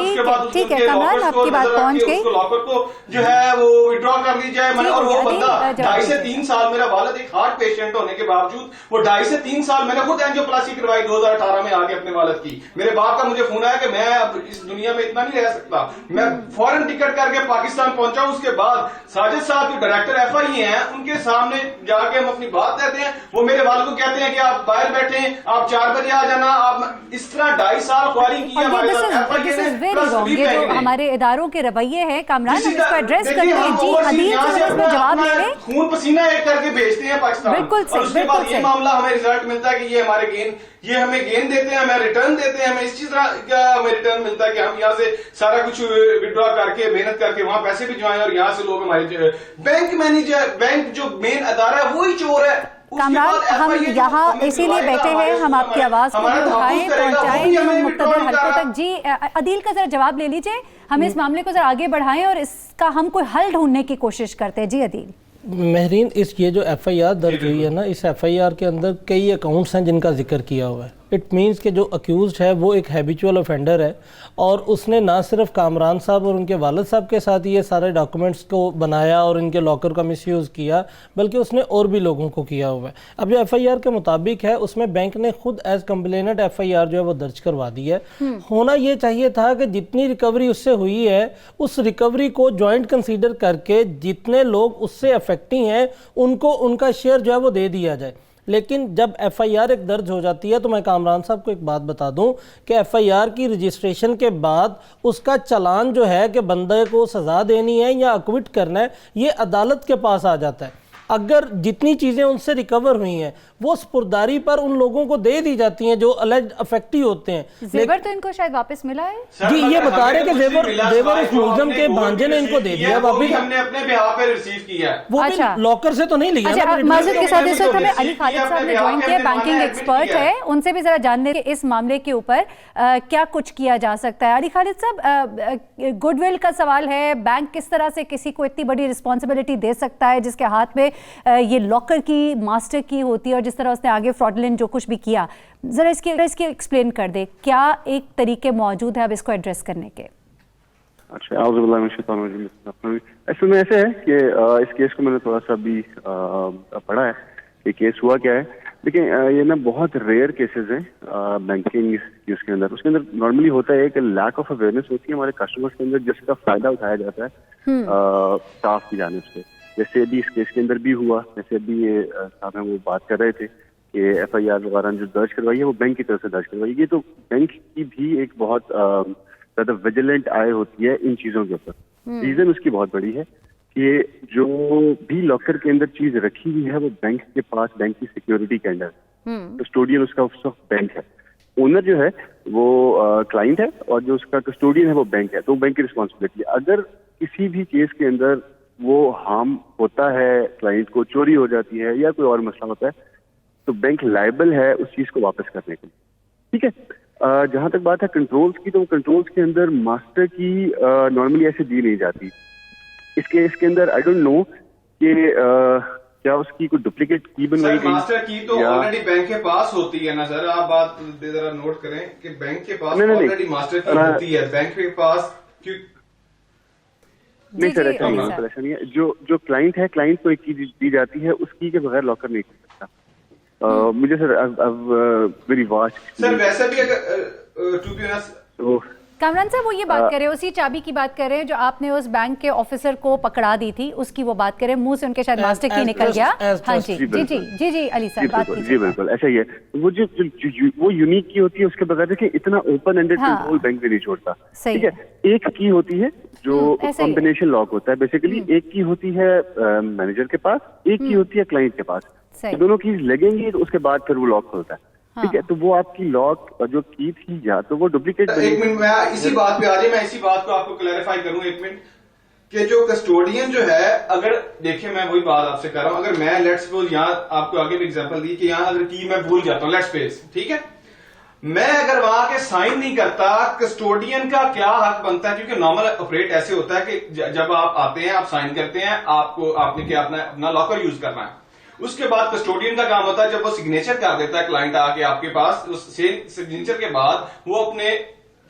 ठीक है, उसके कमरान, आपकी बात पहुंच गई। उसको लॉकर को जो है वो विड्रॉ कर ली जाए। और वो बंदा 2.5 से 3 साल, मेरा वालिद एक हार्ट पेशेंट होने के बावजूद वो 2.5 से 3 साल, मैंने खुद एंजियोप्लास्टी करवाई 2018 में आके अपने वालिद की। मेरे बाप का मुझे फोन आया कि मैं अब इस दुनिया में इतना नहीं रह सकता, मैं फौरन टिकट करके पाकिस्तान पहुंचा। उसके बाद साजिद साहब जो डायरेक्टर FIE हैं उनके सामने जाके हम अपनी बात कहते हैं, वो मेरे वालिद को कहते हैं कि आप बाहर बैठे हैं, आप 4 बजे आ जाना। आप इस तरह 2.5 साल ख्वारी की हमारे साथ FIE ने, प्लस ये जो बैंक ने। हमारे इदारों के रवैये हैं कामरान, हम इसको एड्रेस देखिए, करते हैं। हम जी overseas अदील यहाँ से से इसमें अपना जवाब ले लें। खून पसीना एक करके भेजते हैं पाकिस्तान। बिल्कुल सही, और उसके बिल्कुल बाद ये सही। मामला हमें रिजल्ट मिलता है कि ये हमारे गेन, ये हमें गेन देते हैं, हमें रिटर्न देते हैं, हमें इस चीज का हमें रिटर्न मिलता है कि हम यहाँ से सारा कुछ विड्रॉ करके मेहनत करके वहां पैसे भी जुआएं और यहाँ से लोग हमारे बैंक मैनेजर, बैंक जो मेन अदारा है वही चोर है। कामरान, हम यहाँ इसीलिए बैठे हैं, हम आपकी आवाज को भी उठाएं, पहुंचाएं मुक्तदर हलकों तक। जी अदील का जरा जवाब ले लीजिए, हम इस मामले को जरा आगे बढ़ाएं और इसका हम कोई हल ढूंढने की कोशिश करते हैं। जी अदील। महरीन, इस ये जो FIR दर्ज हुई है ना, इस FIR के अंदर कई अकाउंट्स हैं जिनका जिक्र किया हुआ है। इट मीन्स कि जो अक्यूज़ है वो एक हैबिचुअल ऑफेंडर है और उसने ना सिर्फ कामरान साहब और उनके वालिद साहब के साथ ये सारे डॉक्यूमेंट्स को बनाया और इनके लॉकर का मिसयूज़ किया, बल्कि उसने और भी लोगों को किया हुआ है। अब जो FIR के मुताबिक है उसमें बैंक ने खुद एज कंप्लेनेंट FIR जो है वो दर्ज करवा दी है। होना ये चाहिए था कि जितनी रिकवरी उससे हुई है उस रिकवरी को जॉइंट कंसीडर करके जितने लोग उससे अफेक्टिंग हैं उनको उनका शेयर जो है वो दे दिया जाए। लेकिन जब FIR एक दर्ज हो जाती है, तो मैं कामरान साहब को एक बात बता दूं कि FIR की रजिस्ट्रेशन के बाद उसका चालान जो है कि बंदे को सज़ा देनी है या अक्विट करना है, ये अदालत के पास आ जाता है। अगर जितनी चीज़ें उनसे रिकवर हुई हैं वो स्पुर्दारी पर उन लोगों को दे दी जाती हैं जो अलेज्ड अफेक्टिव होते हैं। जेवर तो इनको शायद वापस मिला है जी, ये बता रहे कि जेवर उस मुलजम के भांजे ने इनको दे दिया, वो भी हमने अपने बिहाफ पे रिसीव किया है। वो अच्छा। भी लॉकर से तो नहीं लिया। अच्छा, माजिद के साथ इस वक्त हमें अली खालिद साहब ने ज्वाइन किया, बैंकिंग एक्सपर्ट है, उनसे भी जरा जानने के इस मामले के ऊपर क्या कुछ किया जा सकता है। अली खालिद साहब, गुडविल का सवाल है, बैंक किस तरह से किसी को इतनी बड़ी रिस्पॉन्सिबिलिटी दे सकता है जिसके हाथ में ये लॉकर की मास्टर की होती है, और जिस तरह उसने आगे फ्रॉडलेंट जो कुछ भी किया, जरा इसके एक्सप्लेन कर दे, क्या एक तरीके मौजूद है अब इसको एड्रेस करने के? अच्छा, में ऐसे है कि इस केस को मैंने थोड़ा सा भी पढ़ा है कि केस हुआ क्या है। लेकिन ये ना बहुत रेयर केसेस हैं बैंकिंग के अंदर। उसके अंदर नॉर्मली होता है कि लैक ऑफ अवेयरनेस होती है हमारे कस्टमर्स के अंदर, जिसका फायदा उठाया जाता है स्टाफ की जानिब से। जैसे अभी इस केस के अंदर भी हुआ, जैसे अभी ये साहब हैं वो बात कर रहे थे कि FIR वगैरह जो दर्ज करवाई है वो बैंक की तरफ से दर्ज करवाई है। तो बैंक की भी एक बहुत ज्यादा विजिलेंट आई होती है इन चीजों के ऊपर। रीजन उसकी बहुत बड़ी है कि जो भी लॉकर के अंदर चीज रखी हुई है वो बैंक के पास, बैंक की सिक्योरिटी के अंडर, कस्टोडियन उसका उस वक्त बैंक है। ओनर जो है वो क्लाइंट है और जो उसका कस्टोडियन है वो बैंक है, तो बैंक की रिस्पॉन्सिबिलिटी है। अगर किसी भी केस के अंदर वो हार्म होता है, क्लाइंट को चोरी हो जाती है या कोई और मसला होता है, तो बैंक लायबल है उस चीज को वापस करने के लिए। ठीक है। जहां तक बात है कंट्रोल्स की, तो कंट्रोल्स के अंदर मास्टर की नॉर्मली ऐसे दी नहीं जाती। इसके अंदर आई डोंट नो कि क्या उसकी कोई डुप्लीकेट की बनवाई गई। मास्टर की तो ऑलरेडी बैंक के पास होती है ना सर, आप बात जरा नोट करें कि बैंक के पास ऑलरेडी मास्टर की होती है, बैंक के पास क्यों नहीं सर, ऐसा नहीं है। जो क्लाइंट है, क्लाइंट को एक की दी जाती है, उसकी के बगैर लॉकर नहीं कर सकता। मुझे सर वेरी वास्ट सर वैसे भी अगर टू बी ऑनेस्ट कामरान साहब वो ये बात कर रहे हैं, उसी चाबी की बात कर रहे हैं जो आपने उस बैंक के ऑफिसर को पकड़ा दी थी, उसकी वो बात करें, मुंह से उनके शायद मास्टर की निकल गया। हाँ जी जी जी जी जी अली साहब बात कीजिए। जी बिल्कुल ऐसा ही है। वो जो वो यूनिक की होती है, उसके बगैर देखिए इतना ओपन एंडेड कंट्रोल बैंक भी नहीं छोड़ता। ठीक है। एक की होती है जो कॉम्बिनेशन लॉक होता है बेसिकली, एक की होती है मैनेजर के पास, एक की होती है क्लाइंट के पास। दोनों की लगेंगी तो उसके बाद फिर वो लॉक खुलता है। ठीक है। तो वो आपकी लॉक जो की थी या तो वो डुप्लीकेट। एक मिनट, मैं इसी बात पे आ जाए, मैं इसी बात को आपको क्लैरिफाई करूं एक मिनट कि जो कस्टोडियन जो है, अगर देखिए मैं वही बात आपसे कर रहा हूं, अगर मैं लेट्स सपोज यहाँ आपको आगे भी एग्जांपल दी कि यहाँ अगर की मैं भूल जाता हूँ, लेट्स सपोज, ठीक है, मैं अगर वहां के साइन नहीं करता, कस्टोडियन का क्या हक बनता है? क्योंकि नॉर्मल ऑपरेट ऐसे होता है कि जब आप आते हैं, आप साइन करते हैं, आपने क्या अपना लॉकर यूज करना है, उसके बाद कस्टोडियन का काम होता है जब वो सिग्नेचर कर देता है क्लाइंट आके आपके पास, उस सिग्नेचर के बाद वो अपने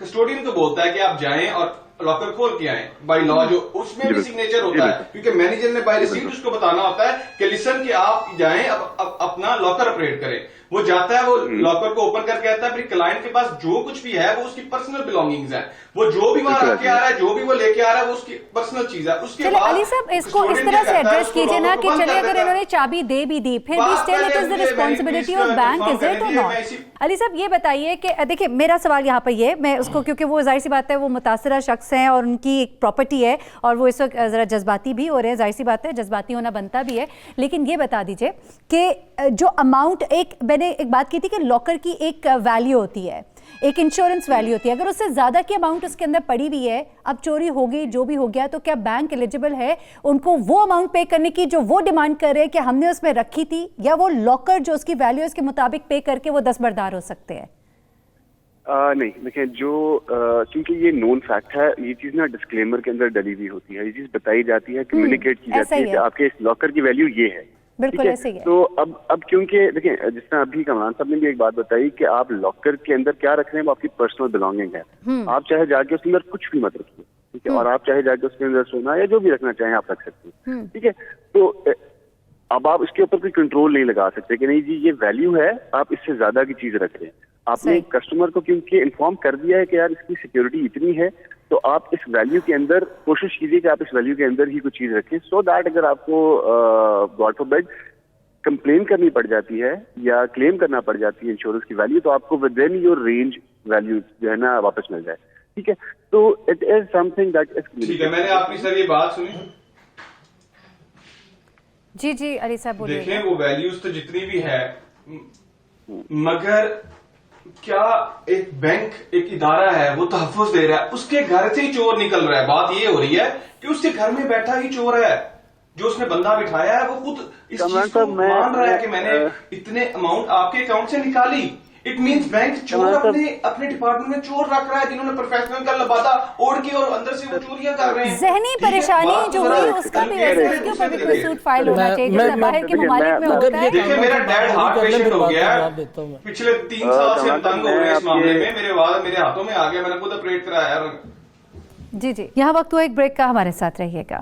कस्टोडियन को बोलता है कि आप जाएं और लॉकर खोल के आए बाय लॉ, जो उसमें भी सिग्नेचर होता है, क्योंकि मैनेजर ने बाय रिसीट उसको बताना होता है कि लिसन कि आप जाएं अब अपना लॉकर ऑपरेट करें। वो जाता है, वो लॉकर को ओपन करके आता है, फिर क्लाइंट के पास जो कुछ भी है वो उसकी पर्सनल बिलोंगिंग्स है, वो जो भी वहां रख के आ रहा है, जो भी वो लेके आ रहा है, वो उसकी पर्सनल चीज है। उसके बाद अली साहब इसको इस तरह से एड्रेस कीजिए ना कि चलिए अगर इन्होंने चाबी दे भी दी, फिर भी still it is the responsibility of bank, is it और नॉट? अली साहब ये बताइए कि देखिए मेरा सवाल यहाँ पर ये, मैं उसको, क्योंकि वो जाहिर सी बात है वो मुतासरा शख्स हैं और उनकी एक प्रॉपर्टी है और वो इस वक्त ज़रा जज्बाती भी हो रहे हैं, जाहिर सी बात है जज्बाती होना बनता भी है, लेकिन ये बता दीजिए कि जो अमाउंट, एक मैंने एक बात की थी कि लॉकर की एक वैल्यू होती है, एक इंश्योरेंस वैल्यू होती है, अगर उससे ज़्यादा की अमाउंट उसके अंदर पड़ी हुई है, अब चोरी हो गई, जो भी हो गया, तो क्या बैंक एलिजिबल है उनको वो अमाउंट पे करने की जो वो डिमांड कर रहे हैं कि हमने उसमें रखी थी, या वो लॉकर जो उसकी वैल्यू है उसके मुताबिक पे करके वो दस्तबरदार हो सकते हैं? नहीं, देखिए क्योंकि ये नोन फैक्ट है, ये चीज ना डिस्क्लेमर के अंदर डली हुई होती है, ये चीज बताई जाती है, कम्युनिकेट की जाती है कि आपके इस लॉकर की वैल्यू ये है। बिल्कुल ऐसे ही है। तो अब क्योंकि देखिए जिस तरह अभी कमरान साहब ने भी एक बात बताई कि आप लॉकर के अंदर क्या रख रहे हैं वो आपकी पर्सनल बिलोंगिंग है, आप चाहे जाके उसके अंदर कुछ भी मत रखिए, ठीक है, और आप चाहे जाके उसके अंदर सोना या जो भी रखना चाहें आप रख सकते हैं, ठीक है। तो अब आप इसके ऊपर कोई कंट्रोल नहीं लगा सकते कि नहीं जी ये वैल्यू है, आप इससे ज्यादा की चीज रख रहे हैं। आपने कस्टमर को क्योंकि इन्फॉर्म कर दिया है कि यार इसकी सिक्योरिटी इतनी है, तो आप इस वैल्यू के अंदर कोशिश कीजिए कि आप इस वैल्यू के अंदर ही कुछ चीज रखें, सो दैट अगर आपको गॉड फॉरबिड कंप्लेन करनी पड़ जाती है या क्लेम करना पड़ जाती है इंश्योरेंस की वैल्यू, तो आपको with in your range value जो है ना वापस मिल जाए, ठीक है। तो it is something that is ठीक है। मैंने आपकी सर ये बात सुनी। जी जी अली साहब बोलिए। देखें वो वैल्यूज तो जितनी भी है, मगर क्या एक बैंक, एक इदारा है, वो तहफ़्फ़ुज़ दे रहा है, उसके घर से ही चोर निकल रहा है। बात ये हो रही है कि उसके घर में बैठा ही चोर है, जो उसने बंदा बिठाया है वो खुद इस चीज को मान रहा है कि मैंने इतने अमाउंट आपके अकाउंट से निकाली। इट मींस बैंक चोर अपने डिपार्टमेंट में चोर रख रहा है, जिन्होंने प्रोफेशनल का लबादा ओढ़ के और अंदर से वो चोरियां कर रहे हैं। ज़हनी परेशानी जो हुई उसका भी वैसे उसके ऊपर भी कोई सूट फाइल होना चाहिए, जैसे बाहर के ममालिक में होता है। देखिए मेरा डैड हार्ट पेशेंट हो गया है, पिछले 3 साल से हम तंग हो रहे हैं इस मामले में, मेरे हाथों में आ गया, मैंने खुद ऑपरेट कराया। जी जी, यहाँ वक्त हुआ एक ब्रेक का, हमारे साथ रहिएगा।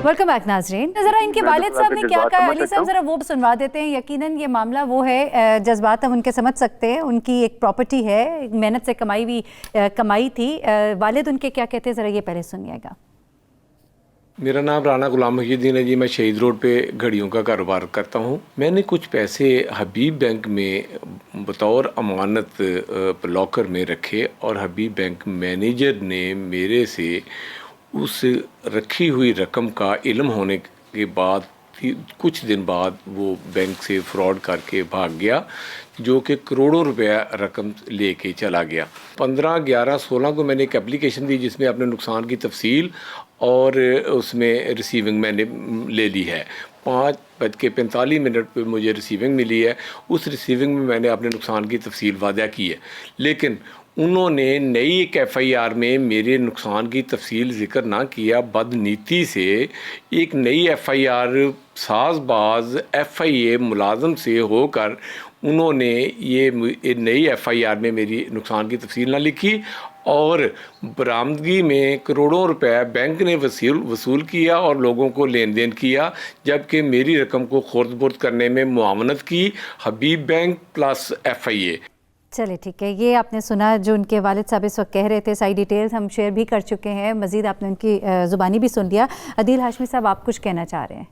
वेलकम बैक नाजरीन। जरा इनके वालिद साहब ने क्या कहा, अली साहब जरा वो सुनवा देते हैं। यकीनन ये मामला वो है, जज्बात हम उनके समझ सकते हैं, उनकी एक प्रॉपर्टी है, मेहनत से कमाई थी, वालिद उनके क्या कहते हैं, जरा ये पहले सुनिएगा। मेरा नाम राना गुलाम मुहीउद्दीन है जी, मैं शहीद रोड पे घड़ियों का कारोबार करता हूँ। मैंने कुछ पैसे हबीब बैंक में बतौर अमानत लॉकर में रखे और हबीब बैंक मैनेजर ने मेरे से उस रखी हुई रकम का इल्म होने के बाद कुछ दिन बाद वो बैंक से फ्रॉड करके भाग गया, जो कि करोड़ों रुपया रकम लेके चला गया। 15, 11, 16 को मैंने एक एप्लीकेशन दी जिसमें अपने नुकसान की तफसील और उसमें रिसीविंग मैंने ले ली है। 5:45 पे मुझे रिसीविंग मिली है। उस रिसीविंग में मैंने अपने नुकसान की तफसील वादा की है, लेकिन उन्होंने नई एक FIR में मेरे नुकसान की तफसील ज़िक्र ना किया। बदनीति से एक नई FIR साजबाज FIA मुलाजम से होकर उन्होंने ये नई FIR में मेरी नुकसान की तफसील ना लिखी और बरामदगी में करोड़ों रुपए बैंक ने वसूल किया और लोगों को लेन देन किया, जबकि मेरी रकम को खुर्द-बुर्द करने में मुआवनत की हबीब बैंक प्लस FIA। चलिए ठीक है, ये आपने सुना जो उनके वालिद साहब इस वक्त कह रहे थे। सारी डिटेल्स हम शेयर भी कर चुके हैं, मज़ीद आपने उनकी ज़ुबानी भी सुन लिया। अदील हाशमी साहब, आप कुछ कहना चाह रहे हैं?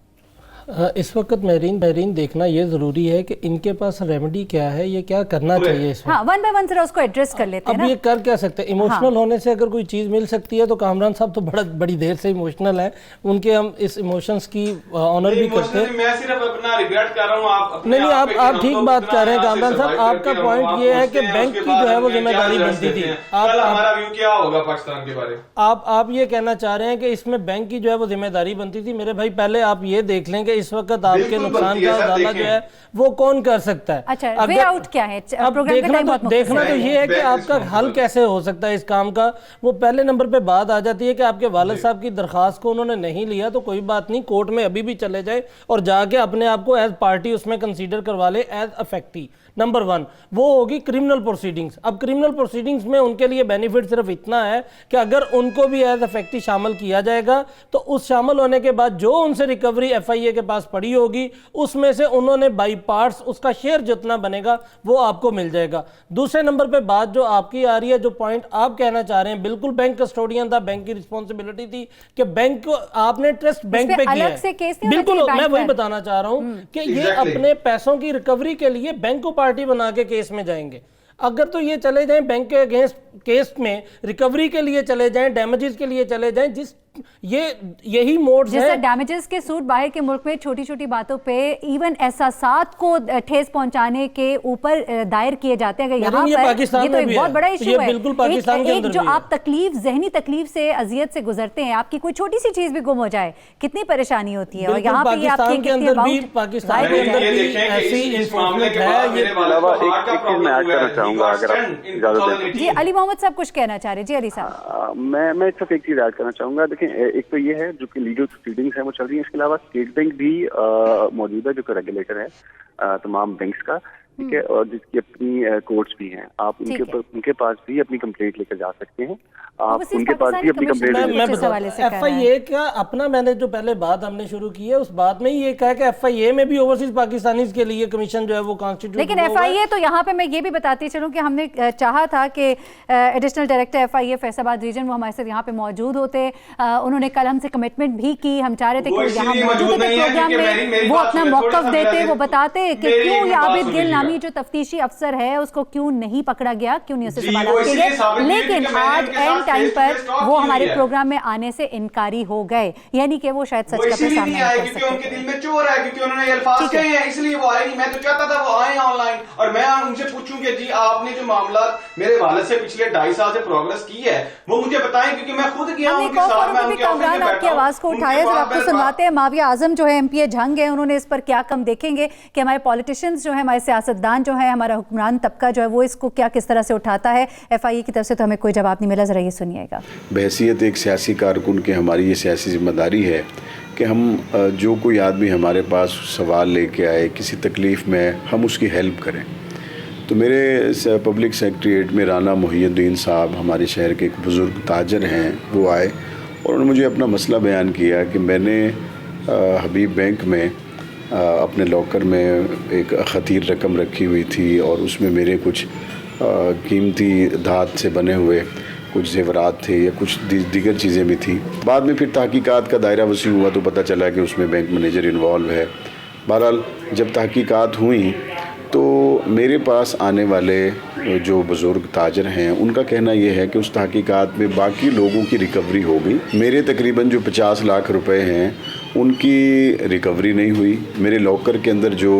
इस वक्त महरीन देखना ये ज़रूरी है कि इनके पास रेमेडी क्या है, ये क्या करना चाहिए इस वक्त। हाँ, वन बाय वन जरा उसको एड्रेस कर लेते हैं अब ना। ये कर क्या सकते हैं? इमोशनल होने से अगर कोई चीज़ मिल सकती है तो कामरान साहब तो बड़ी देर से इमोशनल है, उनके हम इस इमोशंस की ऑनर भी करते हैं। मैं सिर्फ अपना रिग्रेट कर रहा हूँ। आप नहीं, आप ठीक बात कर रहे हैं कामरान साहब। आपका पॉइंट ये है कि बैंक की जो है वो जिम्मेदारी बनती थी। हमारा व्यू क्या होगा पाकिस्तान के बारे में? आप ये कहना चाह रहे हैं कि इसमें बैंक की जो है वो जिम्मेदारी बनती थी। मेरे भाई, पहले आप ये देख लें कि इस वक्त आपके नुकसान का अंदाजा जो है वो कौन कर सकता है। अच्छा, वे आउट क्या है? अब देखना तो ये है कि आपका हल कैसे हो सकता है इस काम का। वो पहले नंबर पे बात आ जाती है कि आपके वालिद साहब की दरखास्त को उन्होंने नहीं लिया तो कोई बात नहीं, कोर्ट में अभी भी चले जाए और जाके अपने आप को एज पार्टी उसमें कंसीडर करवा ले एज अफेक्टी। नंबर 1 वो होगी क्रिमिनल प्रोसीडिंग्स। अब क्रिमिनल प्रोसीडिंग्स में उनके लिए बेनिफिट सिर्फ इतना है कि अगर उनको भी एज अफेक्टी शामिल किया जाएगा तो उस शामिल होने के बाद जो उनसे रिकवरी एफआईए के पास पड़ी होगी उसमें से उन्होंने बाई पार्ट्स उसका शेयर जितना बनेगा वो आपको मिल जाएगा। दूसरे नंबर पे बात जो आपकी आ रही है, जो पॉइंट आप कहना चाह रहे हैं, बिल्कुल बैंक कस्टोडियन था, बैंक की रिस्पॉन्सिबिलिटी थी कि बैंक को आपने ट्रस्ट बैंक पे किया है। बिल्कुल, मैं वही बताना चाह रहा हूं कि ये अपने पैसों की रिकवरी के लिए बैंक को पार्टी बना के केस में जाएंगे। अगर तो ये चले जाएं बैंक के अगेंस्ट केस में, रिकवरी के लिए चले जाएं, डैमेजेस के लिए चले जाएं, यही मोड्स है। डैमेजेस के सूट बाहर के मुल्क में छोटी छोटी बातों पे इवन एहसासात को ठेस पहुंचाने के ऊपर दायर किए जाते हैं। यहाँ पर ये तो एक बहुत बड़ा इशू है। बिल्कुल पाकिस्तान के अंदर जो आप तकलीफ, जहनी तकलीफ से, अजियत से गुजरते हैं, आपकी कोई छोटी सी चीज भी गुम हो जाए कितनी परेशानी होती है। और यहाँ पे पाकिस्तान के अंदर भी ऐसी इन्फोर्समेंट है। मैं ऐड करना चाहूंगा अगर आप इजाजत दें। जी, अली मोहम्मद साहब कुछ कहना चाह रहे हैं। जी अली साहब। मैं सिर्फ एक चीज ऐड करना चाहूंगा। देखिए, एक तो ये है जो कि लीगल प्रोसीडिंग्स है वो चल रही है, इसके अलावा स्टेट बैंक भी मौजूद है जो कि रेगुलेटर है तमाम बैंक्स का, ठीक है, और जिसकी अपनी कोर्ट्स भी हैं। आप उनके पास भी अपनी कंप्लेंट लेकर जा सकते हैं। आप उनके पास भी अपनी कंप्लेंट। एफआईए का अपना, मैंने जो पहले बात हमने शुरू की है उस बात में ही ये कहा कि एफआईए में भी ओवरसीज पाकिस्तानीज के लिए कमीशन जो है वो कॉन्स्टिट्यूट। लेकिन एफआईए तो यहाँ पे मैं ये भी बताती चलूँ कि हमने चाहा था कि additional director FIA Faisalabad region वो हमारे साथ यहाँ पे मौजूद होते। उन्होंने कल हमसे कमिटमेंट भी की। हम चाह रहे थे कि वो यहाँ मौजूद होते प्रोग्राम में, वो अपना मौकफ देते, वो बताते कि क्यों ये आबिद गिल नामी जो तफ्तीशी अफसर है उसको क्यों नहीं पकड़ा गया, क्यों नहीं उसे सवाल किए गए। लेकिन आज एंड टाइम पर वो हमारे प्रोग्राम में आने से इनकारी हो गए, यानी कि वो शायद सच का सामना नहीं कर सकते। उनके दिल में चोर है, क्योंकि उन्होंने ये अल्फाज कहे हैं, इसलिए वो आए नहीं। मैं तो चाहता था वो आए ऑनलाइन और मैं उनसे पूछूं कि जी आपने जो मामला मेरे वालिद से पिछले 2.5 साल से प्रोग्रेस की है वो मुझे बताएं, क्योंकि मैं खुद गया हूं उनके साथ। मैं उनके ऑफिस में बैठा हूं। आपकी आवाज को उठाया जरा, आपको सुनवाते हैं। माविया आजम जो है एमपीए झंग है, उन्होंने इस पर क्या कम देखेंगे कि हमारे पॉलिटिशियंस जो है, हमारे सियासतदान जो है, हमारा हुक्मरान तबका जो है वो इसको किस तरह से उठाता है। एफआईए की तरफ से तो हमें कोई जवाब नहीं मिला, जरा ये सुनिएगा। बहैसियत एक सियासी कारकुन के हमारी ये सियासी जिम्मेदारी है कि हम जो कोई आदमी हमारे पास सवाल लेके आए किसी तकलीफ़ में, हम उसकी हेल्प करें। तो मेरे पब्लिक सेक्रेटरीट में राना मोहिउद्दीन साहब, हमारे शहर के एक बुज़ुर्ग ताजर हैं, वो आए और उन्होंने मुझे अपना मसला बयान किया कि मैंने हबीब बैंक में अपने लॉकर में एक खतीर रकम रखी हुई थी और उसमें मेरे कुछ कीमती धात से बने हुए कुछ ज़ेवरात थे या कुछ दीगर चीज़ें भी थी। बाद में फिर तहकीकात का दायरा वसी हुआ तो पता चला कि उसमें बैंक मैनेजर इन्वॉल्व है। बहरहाल जब तहकीकात हुई तो मेरे पास आने वाले जो बुज़ुर्ग ताजर हैं उनका कहना यह है कि उस तहकीकात में बाकी लोगों की रिकवरी हो गई, मेरे तकरीबन जो 50 लाख रुपए हैं उनकी रिकवरी नहीं हुई। मेरे लॉकर के अंदर जो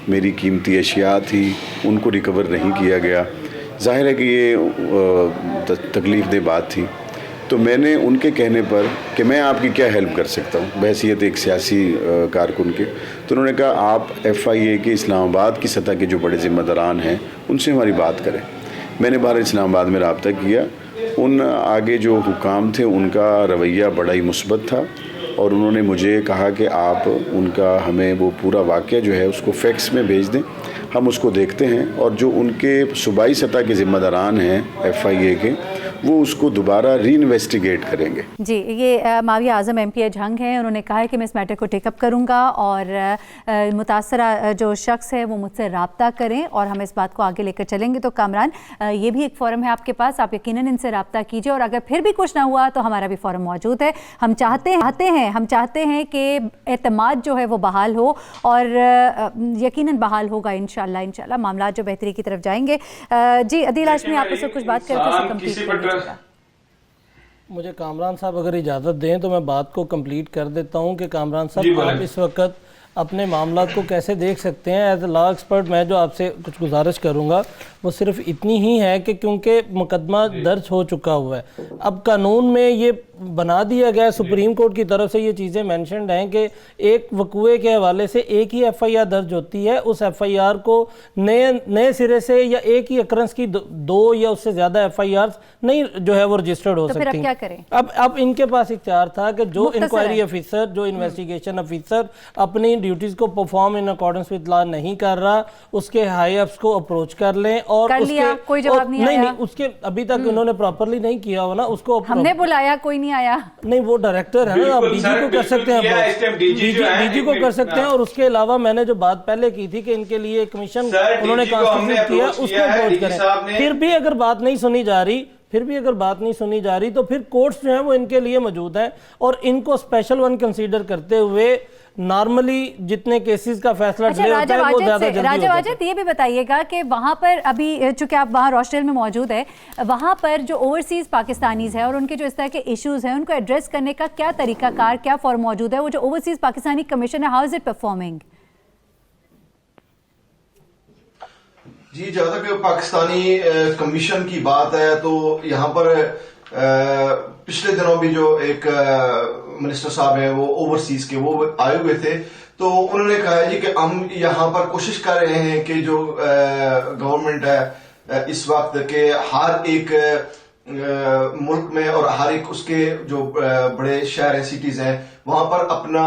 मेरी कीमती अशिया थी उनको रिकवर नहीं किया गया। ज़ाहिर है कि ये तकलीफ़ दह बात थी। तो मैंने उनके कहने पर कि मैं आपकी क्या हेल्प कर सकता हूँ बहैसियत एक सियासी कारकुन के, तो उन्होंने कहा आप एफआईए के इस्लामाबाद की सतह के जो बड़े ज़िम्मेदारान हैं उनसे हमारी बात करें। मैंने बाहर इस्लामाबाद में रब्ता किया। उन आगे जो हुकाम थे उनका रवैया बड़ा ही मुस्बत था और उन्होंने मुझे कहा कि आप उनका हमें वो पूरा वाक़या जो है उसको फैक्स में भेज दें, हम उसको देखते हैं और जो उनके सूबाई सतह के ज़िम्मेदारान हैं FIA के, वो उसको दोबारा री इन्वेस्टिगेट करेंगे। जी, ये माविया आज़म MP झंग हैं, उन्होंने कहा है कि मैं इस मैटर को टेकअप करूंगा और मुतासरा जो शख्स है वो मुझसे रब्ता करें और हम इस बात को आगे लेकर चलेंगे। तो कामरान, ये भी एक फ़ोरम है आपके पास, आप यकीनन इनसे रब्ता कीजिए और अगर फिर भी कुछ ना हुआ तो हमारा भी फ़ोरम मौजूद है। हम चाहते हैं कि एतमाद जो है वो बहाल हो और यकीनन बहाल होगा इंशाल्लाह मामला जो बेहतरी की तरफ जाएंगे। जी अदील हाशमी, आप उससे कुछ बात करके कंप्लीट कर दीजिएगा। मुझे कामरान साहब अगर इजाज़त दें तो मैं बात को कंप्लीट कर देता हूं कि कामरान साहब आप इस वक्त अपने मामलात को कैसे देख सकते हैं। एज ए लॉ एक्सपर्ट मैं जो आपसे कुछ गुजारिश करूंगा वो सिर्फ इतनी ही है कि क्योंकि मुकदमा दर्ज हो चुका हुआ है, अब कानून में ये बना दिया गया, सुप्रीम कोर्ट की तरफ से ये चीज़ें मेंशन्ड हैं कि एक वकूए के हवाले से एक ही FIR दर्ज होती है, उस FIR को नए सिरे से या एक ही अक्रंस की दो या उससे ज़्यादा FIR नहीं जो है वो रजिस्टर्ड हो तो सकती फिर अब क्या करें? अब इनके पास इख्तियार था कि जो इंक्वायरी ऑफिसर, जो इन्वेस्टिगेशन ऑफिसर अपनी ड्यूटीज को perform in accordance with law नहीं कर रहा, उसके हाई अप्स को अप्रोच कर लें और कर लिया, कोई जवाब नहीं आया। नहीं, उसके अभी तक उन्होंने प्रॉपरली नहीं किया हो ना, उसको हमने बुलाया, कोई नहीं आया। नहीं, वो डायरेक्टर है ना, आप DG को कर सकते हैं, DG को कर सकते हैं। और उसके अलावा मैंने जो बात पहले की थी कि इनके लिए कमीशन उन्होंने कॉन्स्टिट्यूट किया, उसको अप्रोच करें। फिर भी अगर बात नहीं सुनी जा रही तो फिर कोर्ट्स जो हैं वो इनके लिए मौजूद हैं और इनको स्पेशल वन कंसीडर करते हुए नॉर्मली जितने केसेस का फैसला डिले होता है वो ज्यादा जल्दी होता है। राजा वाजिद, ये भी बताइएगा कि वहाँ पर अभी चूंकि आप वहाँ रॉस्टेल में मौजूद है, वहाँ पर जो ओवरसीज पाकिस्तानीज हैं और उनके जो इस तरह के इश्यूज हैं उनको एड्रेस करने का क्या तरीकाकार, क्या फॉर्म मौजूद है? वो जो ओवरसीज पाकिस्तानी कमीशन है, हाउ इज इट परफॉर्मिंग? जी, जहाँ तक पाकिस्तानी कमीशन की बात है तो यहाँ पर पिछले दिनों भी जो एक मिनिस्टर साहब हैं वो ओवरसीज के वो आए हुए थे, तो उन्होंने कहा है जी कि हम यहाँ पर कोशिश कर रहे हैं कि जो गवर्नमेंट है इस वक्त के हर एक मुल्क में और हर एक उसके जो बड़े शहर हैं, सिटीज हैं, वहां पर अपना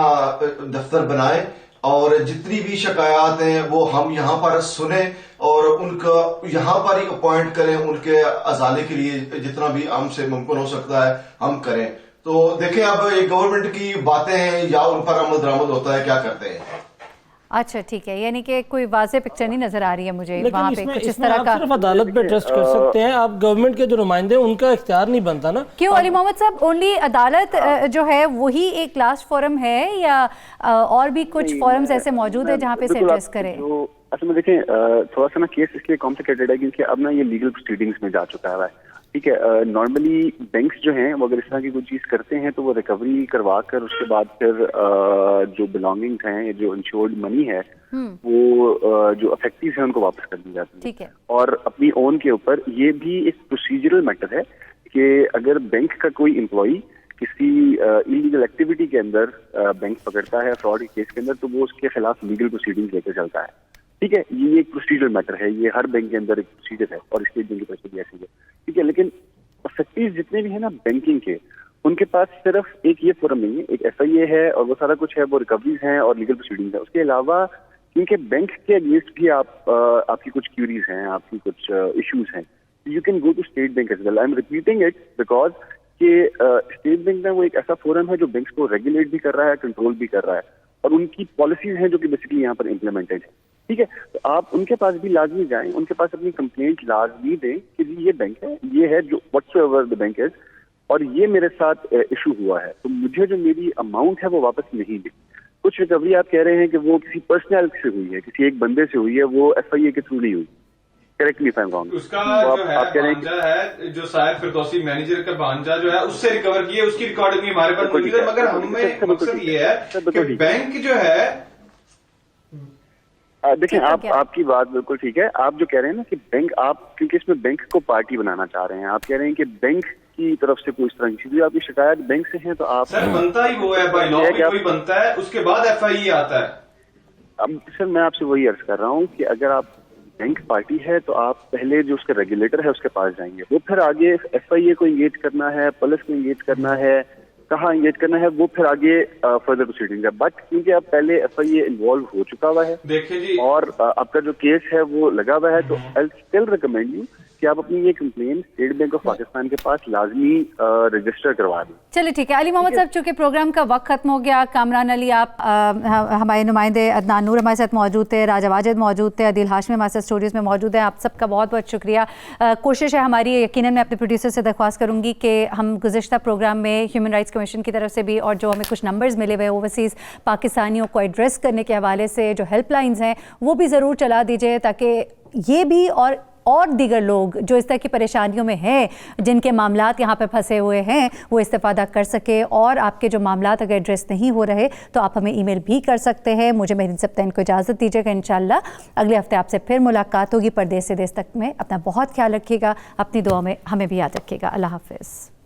दफ्तर बनाए और जितनी भी शिकायत हैं वो हम यहाँ पर सुने और उनका यहाँ पर ही अपॉइंट करें, उनके अजाले के लिए जितना भी हमसे मुमकिन हो सकता है हम करें। तो देखें अब ये गवर्नमेंट की बातें हैं या उन पर अमल दरामद होता है, क्या करते हैं। अच्छा, ठीक है, यानी कि कोई वाज़ेह पिक्चर नहीं नजर आ रही है मुझे वहाँ पे कुछ इस इसमें तरह आप का। सिर्फ अदालत पे ट्रस्ट कर सकते हैं, आप गवर्नमेंट के जो नुमाइंदे उनका इख्तियार नहीं बनता ना। क्यों अली मोहम्मद साहब, ओनली अदालत जो है वही एक लास्ट फोरम है या और भी कुछ फोरम्स ऐसे मौजूद है जहाँ पे इसे एड्रेस करें? असल में देखें, थोड़ा सा ना केस इसलिए कॉम्प्लिकेटेड है क्योंकि अब ना ये लीगल प्रोसीडिंग्स में जा चुका है। ठीक है, नॉर्मली बैंक्स जो हैं वो अगर इस तरह की कोई चीज करते हैं तो वो रिकवरी करवा कर उसके बाद फिर जो बिलोंगिंग्स हैं, जो इंश्योर्ड मनी है, वो जो अफेक्टिव है उनको वापस कर दी जाती है। ठीक है। और अपनी ओन के ऊपर ये भी एक प्रोसीजरल मैटर है कि अगर बैंक का कोई एम्प्लॉई किसी इलीगल एक्टिविटी के अंदर बैंक पकड़ता है फ्रॉड के केस के अंदर, तो वो उसके खिलाफ लीगल प्रोसीडिंग लेकर चलता है। ठीक है, ये एक प्रोसीजरल मैटर है, ये हर बैंक के अंदर एक प्रोसीजर है और स्टेट बैंक की तरफ से भी ऐसी है। ठीक है, लेकिन अफेक्टिव जितने भी है ना बैंकिंग के, उनके पास सिर्फ एक ये फोरम नहीं है, एक FIA है और वो सारा कुछ है, वो रिकवरीज हैं और लीगल प्रोसीडिंग है। उसके अलावा क्योंकि बैंक के अगेंस्ट भी आपकी कुछ क्यूरीज हैं, आपकी कुछ इश्यूज हैं, you can go to State Bank as well. I am repeating it because कि स्टेट बैंक में वो एक ऐसा फोरम है जो बैंक्स को रेगुलेट भी कर रहा है, कंट्रोल भी कर रहा है और उनकी पॉलिसीज हैं जो कि बेसिकली यहाँ पर इम्प्लीमेंटेड है। ठीक है, तो आप उनके पास भी लाजमी जाएं, उनके पास अपनी कंप्लेंट लाजमी दें कि जी ये बैंक है, ये है जो व्हाटसोएवर द बैंक इज और ये मेरे साथ इशू हुआ है, तो मुझे जो मेरी अमाउंट है वो वापस नहीं दी। कुछ रिकवरी आप कह रहे हैं कि वो किसी पर्सनैलिटी से हुई है, किसी एक बंदे से हुई है, वो FIA के थ्रू नहीं हुई। Correct me if I am wrong. उसका जो है भांजा है, जो साहिब फिरदौसी मैनेजर का भांजा जो है उससे रिकवर किया, उसकी रिकॉर्डिंग भी हमारे पास मौजूद है। मगर हमें मकसद ये है कि बैंक जो है, देखिए आपकी बात बिल्कुल ठीक है। आप जो कह रहे हैं ना कि बैंक, आप क्योंकि इसमें बैंक को पार्टी बनाना चाह रहे हैं, आप कह रहे हैं कि बैंक की तरफ से कोई इस तरह की चीज, आपकी शिकायत बैंक से है तो आप सर बनता ही वो है, बाय लॉ भी कोई बनता है, उसके बाद FIA आता है। अब सर मैं आपसे वही अर्ज कर रहा हूँ कि अगर आप बैंक पार्टी है तो आप पहले जो उसका रेगुलेटर है उसके पास जाएंगे, वो फिर आगे FIA को इंगेज करना है, पुलिस को इंगेज करना है, कहाँ इंगेज करना है वो फिर आगे फर्दर प्रोसीडिंग है। बट क्योंकि अब पहले FIA इन्वॉल्व हो चुका हुआ है देखिए जी, और आपका जो केस है वो लगा हुआ है, तो आई स्टिल रिकमेंड यू कि आप अपनी ये complain state bank of Pakistan के पास लाजमी रजिस्टर करवा दें। चलिए ठीक है अली मोहम्मद साहब, चूंकि प्रोग्राम का वक्त खत्म हो गया, कामरान अली आप हमारे नुमाइंदे अदनान नूर हमारे साथ मौजूद थे, राजा वाजिद मौजूद थे, अदिल हाशमी हमारे साथ स्टूडियोज़ में मौजूद है, आप सबका बहुत बहुत शुक्रिया। कोशिश है हमारी, यकीनन मैं अपने प्रोड्यूसर से दरख्वास्त करूँगी कि हम गुज़िश्ता प्रोग्राम में ह्यूमन राइट्स कमीशन की तरफ से भी और जो हमें कुछ नंबर्स मिले हुए ओवरसीज़ पाकिस्तानियों को एड्रेस करने के हवाले से जो हेल्पलाइंस हैं वो भी ज़रूर चला दीजिए, ताकि ये भी और दीगर लोग जो इस तरह की परेशानियों में हैं, जिनके मामलात यहाँ पे फंसे हुए हैं, वो इस्तेफ़ादा कर सके। और आपके जो मामलात अगर एड्रेस नहीं हो रहे तो आप हमें ईमेल भी कर सकते हैं। मुझे मेहरीन सब्तैन को इजाज़त दीजिएगा, इंशाअल्लाह अगले हफ्ते आपसे फिर मुलाकात होगी। परदेस से देश तक में अपना बहुत ख्याल रखिएगा, अपनी दुआ में हमें भी याद रखिएगा। अल्लाह हाफ़िज़।